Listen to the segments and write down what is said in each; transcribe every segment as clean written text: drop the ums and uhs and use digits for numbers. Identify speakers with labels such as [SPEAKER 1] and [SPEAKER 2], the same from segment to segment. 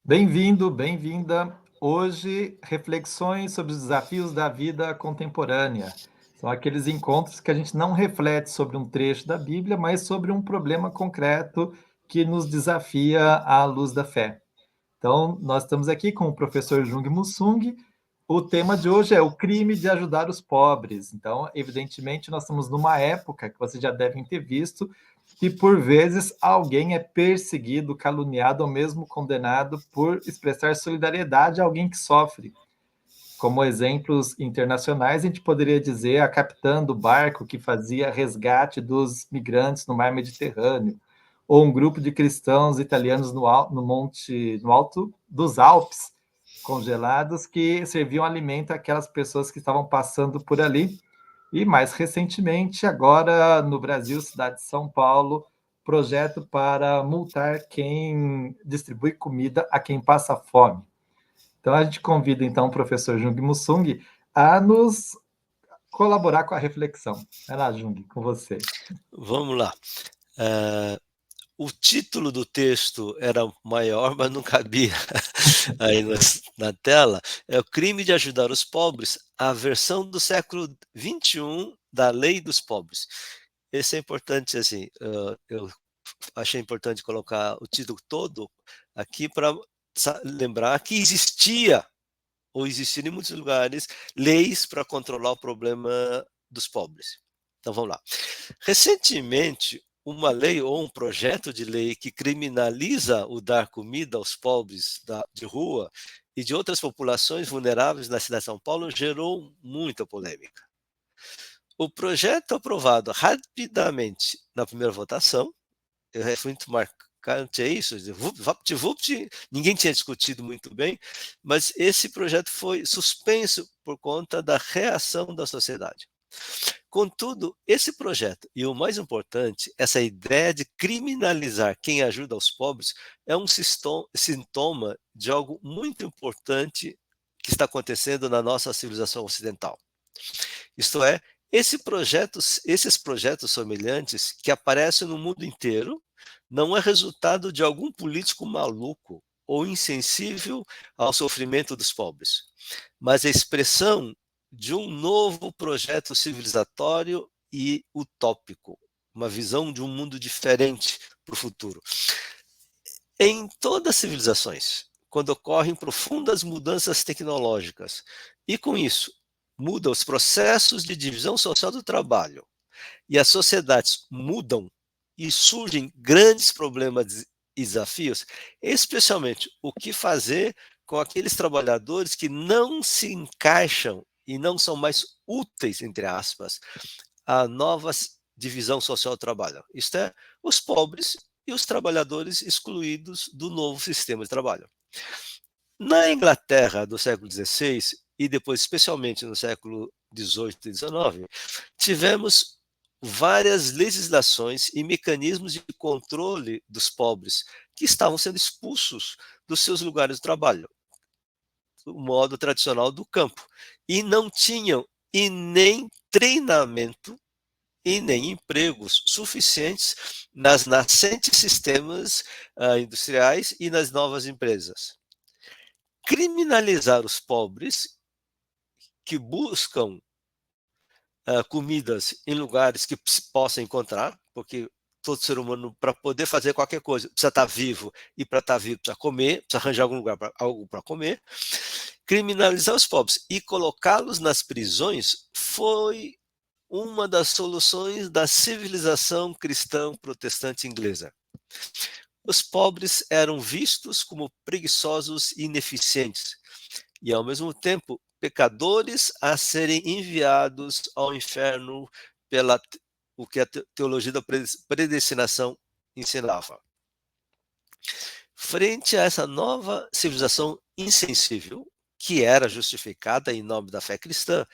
[SPEAKER 1] Bem-vindo, bem-vinda. Hoje, reflexões sobre os desafios da vida contemporânea. São aqueles encontros que a gente não reflete sobre um trecho da Bíblia, mas sobre um problema concreto que nos desafia à luz da fé. Então, nós estamos aqui com o professor Jung Musung. O tema de hoje é o crime de ajudar os pobres. Então, evidentemente, nós estamos numa época que vocês já devem ter visto que, por vezes, alguém é perseguido, caluniado ou mesmo condenado por expressar solidariedade a alguém que sofre. Como exemplos internacionais, a gente poderia dizer a capitã do barco que fazia resgate dos migrantes no mar Mediterrâneo, ou um grupo de cristãos italianos no alto dos Alpes, congelados, que serviam alimento àquelas pessoas que estavam passando por ali. E mais recentemente, agora no Brasil, cidade de São Paulo, projeto para multar quem distribui comida a quem passa fome. Então a gente convida então o professor Jung Musung a nos colaborar com a reflexão. Vai lá, Jung, com você.
[SPEAKER 2] Vamos lá. O título do texto era maior, mas não cabia aí na tela. É o crime de ajudar os pobres, a versão do século XXI da lei dos pobres. Esse é importante, assim, eu achei importante colocar o título todo aqui para lembrar que existia, ou existiam em muitos lugares, leis para controlar o problema dos pobres. Então vamos lá. Recentemente, uma lei ou um projeto de lei que criminaliza o dar comida aos pobres de rua e de outras populações vulneráveis na cidade de São Paulo gerou muita polêmica. O projeto aprovado rapidamente na primeira votação, foi muito marcante, é isso, vupt, ninguém tinha discutido muito bem, mas esse projeto foi suspenso por conta da reação da sociedade. Contudo, esse projeto, e o mais importante, essa ideia de criminalizar quem ajuda os pobres, é um sintoma de algo muito importante que está acontecendo na nossa civilização ocidental. Isto é, esses projetos semelhantes que aparecem no mundo inteiro não é resultado de algum político maluco ou insensível ao sofrimento dos pobres, mas a expressão de um novo projeto civilizatório e utópico, uma visão de um mundo diferente para o futuro. Em todas as civilizações, quando ocorrem profundas mudanças tecnológicas, e com isso mudam os processos de divisão social do trabalho, e as sociedades mudam e surgem grandes problemas e desafios, especialmente o que fazer com aqueles trabalhadores que não se encaixam e não são mais úteis, entre aspas, a nova divisão social do trabalho. Isto é, os pobres e os trabalhadores excluídos do novo sistema de trabalho. Na Inglaterra do século XVI, e depois especialmente no século XVIII e XIX, tivemos várias legislações e mecanismos de controle dos pobres que estavam sendo expulsos dos seus lugares de trabalho, do modo tradicional do campo, e não tinham e nem treinamento e nem empregos suficientes nas nascentes sistemas industriais e nas novas empresas. Criminalizar os pobres que buscam comidas em lugares que se possa encontrar, porque todo ser humano, para poder fazer qualquer coisa, precisa estar vivo, e para estar vivo precisa comer, precisa arranjar algum lugar algo para comer. Criminalizar os pobres e colocá-los nas prisões foi uma das soluções da civilização cristã protestante inglesa. Os pobres eram vistos como preguiçosos e ineficientes, e ao mesmo tempo pecadores a serem enviados ao inferno pela o que a teologia da predestinação ensinava. Frente a essa nova civilização insensível, que era justificada em nome da fé cristã,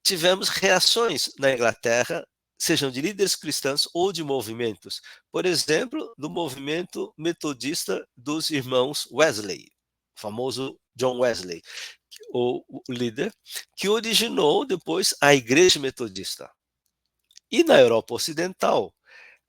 [SPEAKER 2] tivemos reações na Inglaterra, sejam de líderes cristãos ou de movimentos. Por exemplo, do movimento metodista dos irmãos Wesley, o famoso John Wesley, o líder, que originou depois a Igreja Metodista. E na Europa Ocidental,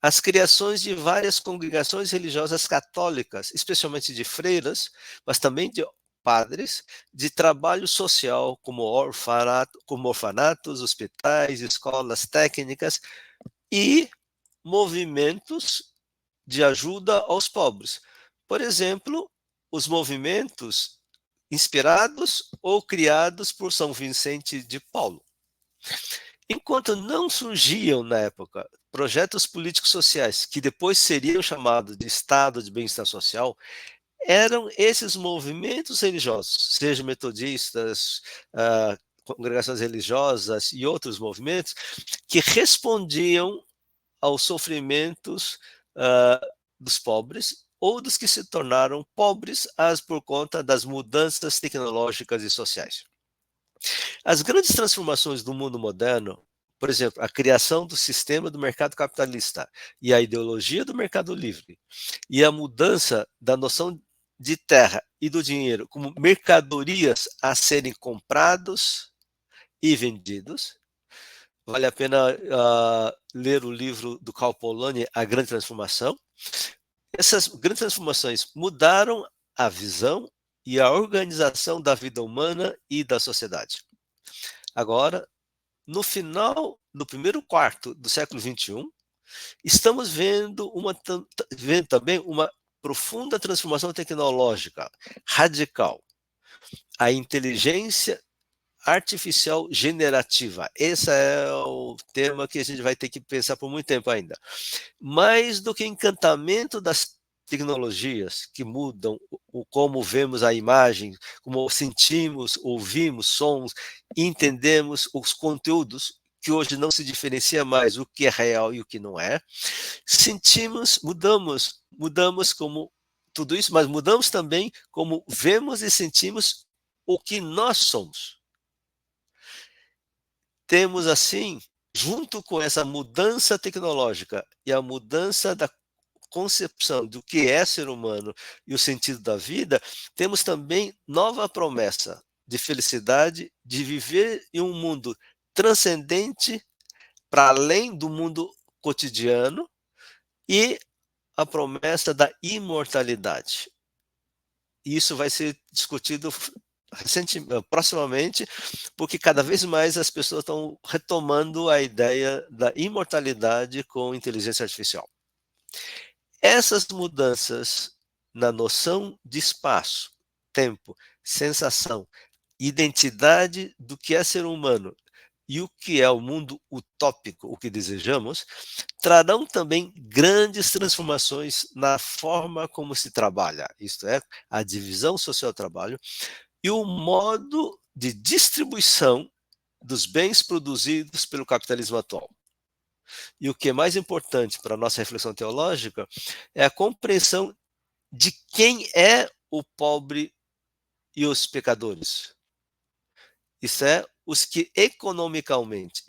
[SPEAKER 2] as criações de várias congregações religiosas católicas, especialmente de freiras, mas também de padres, de trabalho social, como orfanatos, hospitais, escolas técnicas e movimentos de ajuda aos pobres. Por exemplo, os movimentos inspirados ou criados por São Vicente de Paulo. Enquanto não surgiam, na época, projetos políticos sociais, que depois seriam chamados de Estado de Bem-Estar Social, eram esses movimentos religiosos, sejam metodistas, congregações religiosas e outros movimentos, que respondiam aos sofrimentos dos pobres ou dos que se tornaram pobres por conta das mudanças tecnológicas e sociais. As grandes transformações do mundo moderno, por exemplo, a criação do sistema do mercado capitalista e a ideologia do mercado livre, e a mudança da noção de terra e do dinheiro como mercadorias a serem comprados e vendidos. Vale a pena ler o livro do Karl Polanyi, A Grande Transformação. Essas grandes transformações mudaram a visão e a organização da vida humana e da sociedade. Agora, no final do primeiro quarto do século XXI, estamos vendo também uma profunda transformação tecnológica radical. A inteligência artificial generativa. Esse é o tema que a gente vai ter que pensar por muito tempo ainda. Mais do que encantamento das tecnologias que mudam como vemos a imagem, como sentimos, ouvimos sons, entendemos os conteúdos, que hoje não se diferencia mais o que é real e o que não é. Mudamos como tudo isso, mas mudamos também como vemos e sentimos o que nós somos. Temos, assim, junto com essa mudança tecnológica e a mudança da concepção do que é ser humano e o sentido da vida, temos também nova promessa de felicidade, de viver em um mundo transcendente para além do mundo cotidiano e a promessa da imortalidade. Isso vai ser discutido proximamente, porque cada vez mais as pessoas estão retomando a ideia da imortalidade com inteligência artificial. Essas mudanças na noção de espaço, tempo, sensação, identidade do que é ser humano e o que é o mundo utópico, o que desejamos, trarão também grandes transformações na forma como se trabalha, isto é, a divisão social do trabalho, e o modo de distribuição dos bens produzidos pelo capitalismo atual. E o que é mais importante para a nossa reflexão teológica é a compreensão de quem é o pobre e os pecadores. Isso é, os que economicamente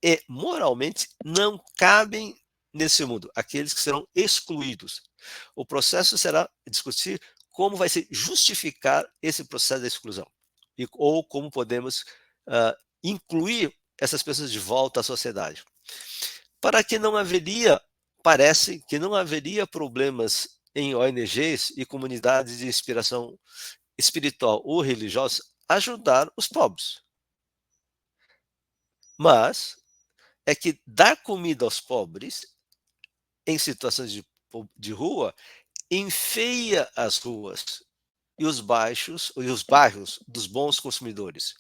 [SPEAKER 2] e moralmente não cabem nesse mundo, aqueles que serão excluídos. O processo será discutir como vai se justificar esse processo da exclusão, ou como podemos incluir essas pessoas de volta à sociedade. Parece que não haveria problemas em ONGs e comunidades de inspiração espiritual ou religiosa ajudar os pobres. Mas é que dar comida aos pobres em situações de rua enfeia as ruas e os bairros dos bons consumidores.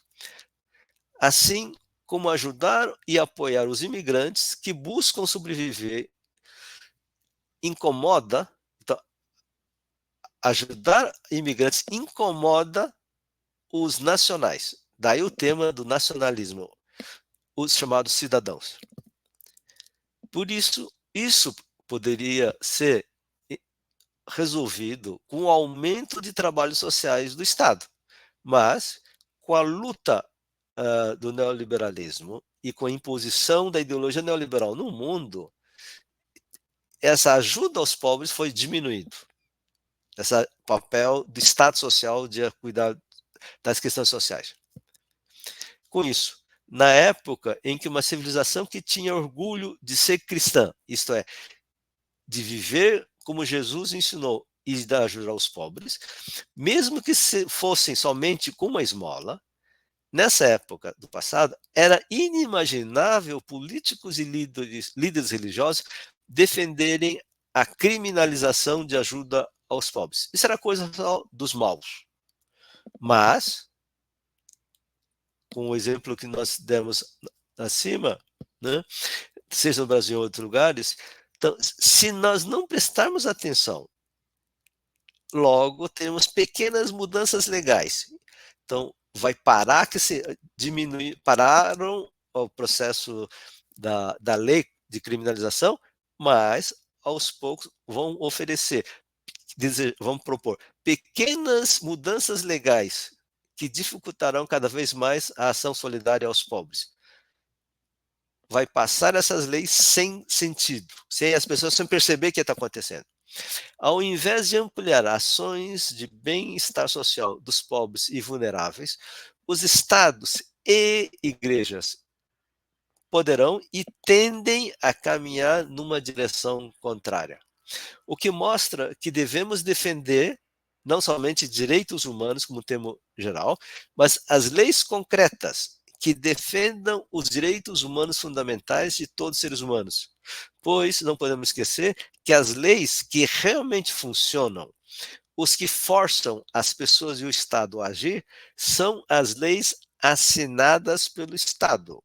[SPEAKER 2] Assim como ajudar e apoiar os imigrantes que buscam sobreviver incomoda, então, ajudar imigrantes incomoda os nacionais. Daí o tema do nacionalismo, os chamados cidadãos. Por isso poderia ser resolvido com o aumento de trabalhos sociais do Estado, mas com a luta do neoliberalismo e com a imposição da ideologia neoliberal no mundo, essa ajuda aos pobres foi diminuído. Esse papel do Estado social de cuidar das questões sociais. Com isso, na época em que uma civilização que tinha orgulho de ser cristã, isto é, de viver como Jesus ensinou e de ajudar os pobres, mesmo que fossem somente com uma esmola, nessa época do passado, era inimaginável políticos e líderes religiosos defenderem a criminalização de ajuda aos pobres. Isso era coisa só dos maus. Mas, com o exemplo que nós demos acima, né, seja no Brasil ou em outros lugares, então, se nós não prestarmos atenção, logo temos pequenas mudanças legais. Então, vai parar que se diminuir, pararam o processo da lei de criminalização, mas aos poucos vão oferecer, vão propor pequenas mudanças legais que dificultarão cada vez mais a ação solidária aos pobres. Vai passar essas leis sem sentido, sem as pessoas sem perceber o que está acontecendo. Ao invés de ampliar ações de bem-estar social dos pobres e vulneráveis, os estados e igrejas poderão e tendem a caminhar numa direção contrária. O que mostra que devemos defender não somente direitos humanos como termo geral, mas as leis concretas que defendam os direitos humanos fundamentais de todos os seres humanos. Pois não podemos esquecer que as leis que realmente funcionam, os que forçam as pessoas e o Estado a agir, são as leis assinadas pelo Estado.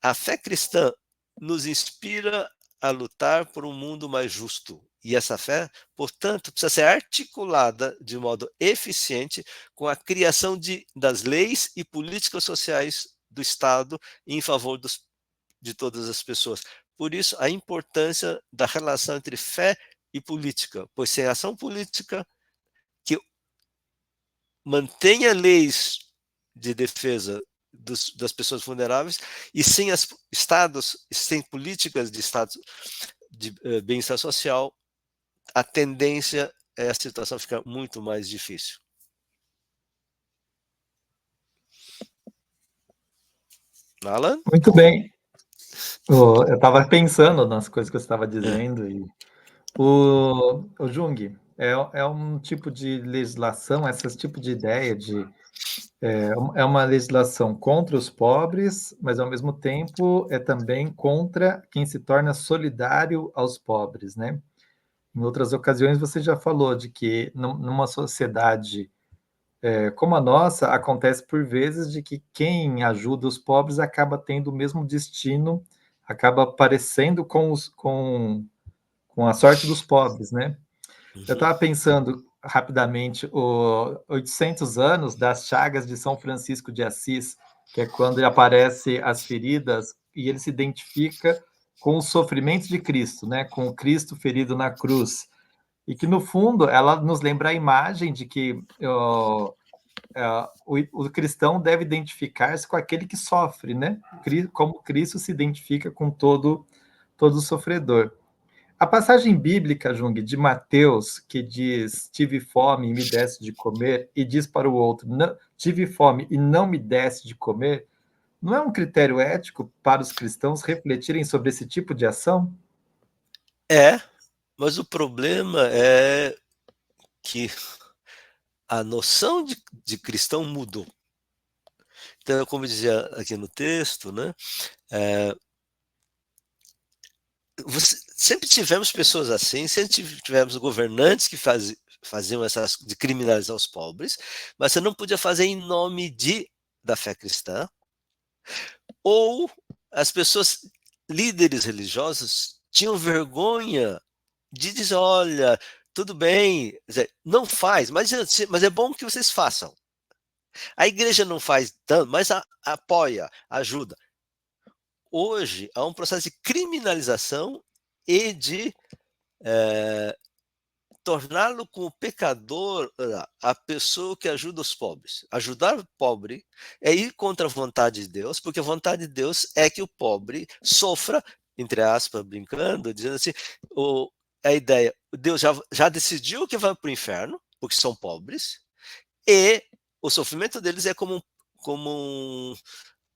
[SPEAKER 2] A fé cristã nos inspira a lutar por um mundo mais justo. E essa fé, portanto, precisa ser articulada de modo eficiente com a criação das leis e políticas sociais do Estado em favor de todas as pessoas. Por isso, a importância da relação entre fé e política, pois sem ação política que mantenha leis de defesa das pessoas vulneráveis e sem estados, sem políticas de estados de bem-estar social, a tendência é a situação ficar muito mais difícil. Alan?
[SPEAKER 1] Muito bem. Eu estava pensando nas coisas que você estava dizendo e o Jung é um tipo de legislação, esse tipo de ideia de é uma legislação contra os pobres, mas ao mesmo tempo é também contra quem se torna solidário aos pobres, né? Em outras ocasiões você já falou de que numa sociedade como a nossa, acontece por vezes de que quem ajuda os pobres acaba tendo o mesmo destino, acaba parecendo com a sorte dos pobres, né? Eu
[SPEAKER 2] Uhum.
[SPEAKER 1] estava pensando rapidamente, 800 anos das chagas de São Francisco de Assis, que é quando aparecem as feridas e ele se identifica com os sofrimentos de Cristo, né? Com o Cristo ferido na cruz. E que, no fundo, ela nos lembra a imagem de que o cristão deve identificar-se com aquele que sofre, né? Como Cristo se identifica com todo sofredor. A passagem bíblica, Jung, de Mateus, que diz: tive fome e me desse de comer, e diz para o outro: tive fome e não me desse de comer, não é um critério ético para os cristãos refletirem sobre esse tipo de ação?
[SPEAKER 2] É, mas o problema é que a noção de cristão mudou. Então, como dizia aqui no texto, né, sempre tivemos pessoas assim, sempre tivemos governantes que faziam essas de criminalizar os pobres, mas você não podia fazer em nome da fé cristã, ou as pessoas, líderes religiosos, tinham vergonha de dizer, olha, tudo bem, não faz, mas é bom que vocês façam. A igreja não faz tanto, mas apoia, ajuda. Hoje há um processo de criminalização e de torná-lo como pecador a pessoa que ajuda os pobres. Ajudar o pobre é ir contra a vontade de Deus, porque a vontade de Deus é que o pobre sofra, entre aspas, brincando, dizendo assim, a ideia, Deus já decidiu que vai para o inferno, porque são pobres, e o sofrimento deles é como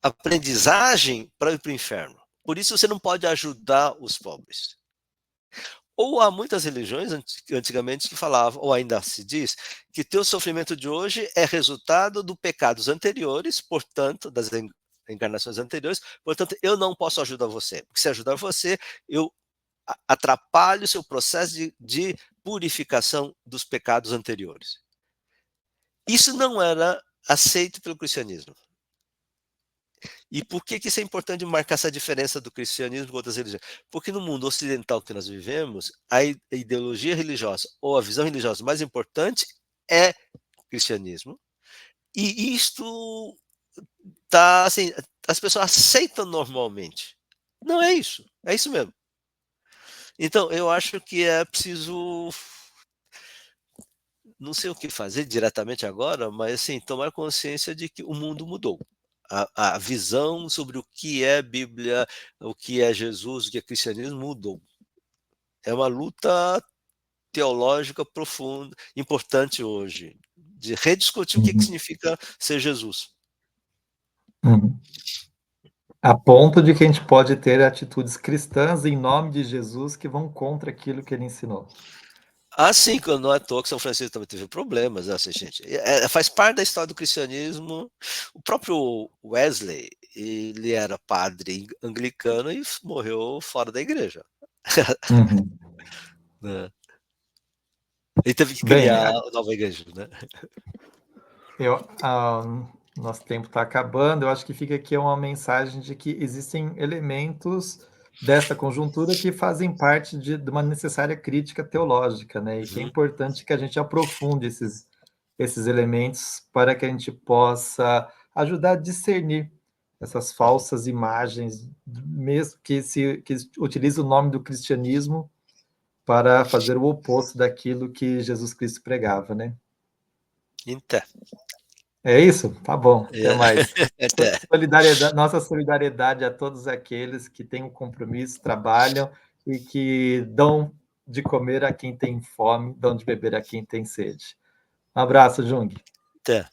[SPEAKER 2] aprendizagem para ir para o inferno. Por isso você não pode ajudar os pobres. Ou há muitas religiões antigamente que falavam, ou ainda se diz, que teu sofrimento de hoje é resultado dos pecados anteriores, portanto, das encarnações anteriores, portanto, eu não posso ajudar você. Porque se ajudar você, eu atrapalho o seu processo de purificação dos pecados anteriores. Isso não era aceito pelo cristianismo. E por que isso é importante marcar essa diferença do cristianismo com outras religiões? Porque no mundo ocidental que nós vivemos, a ideologia religiosa ou a visão religiosa mais importante é o cristianismo. E isto tá assim, as pessoas aceitam normalmente. Não é isso mesmo. Então, eu acho que é preciso, não sei o que fazer diretamente agora, mas assim, tomar consciência de que o mundo mudou. A visão sobre o que é Bíblia, o que é Jesus, o que é cristianismo mudou. É uma luta teológica profunda, importante hoje, de rediscutir o que
[SPEAKER 1] Uhum.
[SPEAKER 2] significa ser Jesus.
[SPEAKER 1] Uhum. A ponto de que a gente pode ter atitudes cristãs em nome de Jesus que vão contra aquilo que ele ensinou.
[SPEAKER 2] Assim, que não é à toa que São Francisco também teve problemas, né, assim, gente, faz parte da história do cristianismo. O próprio Wesley, ele era padre anglicano e morreu fora da igreja,
[SPEAKER 1] Uhum.
[SPEAKER 2] né. Ele teve que
[SPEAKER 1] Bem,
[SPEAKER 2] criar a nova igreja, né.
[SPEAKER 1] eu, nosso tempo está acabando. Eu acho que fica aqui uma mensagem de que existem elementos desta conjuntura que fazem parte de uma necessária crítica teológica, né? E que é
[SPEAKER 2] Uhum.
[SPEAKER 1] importante que a gente aprofunde esses elementos para que a gente possa ajudar a discernir essas falsas imagens, mesmo que utiliza o nome do cristianismo para fazer o oposto daquilo que Jesus Cristo pregava, né?
[SPEAKER 2] Então,
[SPEAKER 1] É isso? Tá bom, até
[SPEAKER 2] é,
[SPEAKER 1] mais.
[SPEAKER 2] até.
[SPEAKER 1] Nossa solidariedade a todos aqueles que têm um compromisso, trabalham e que dão de comer a quem tem fome, dão de beber a quem tem sede. Um abraço, Jung.
[SPEAKER 2] Até.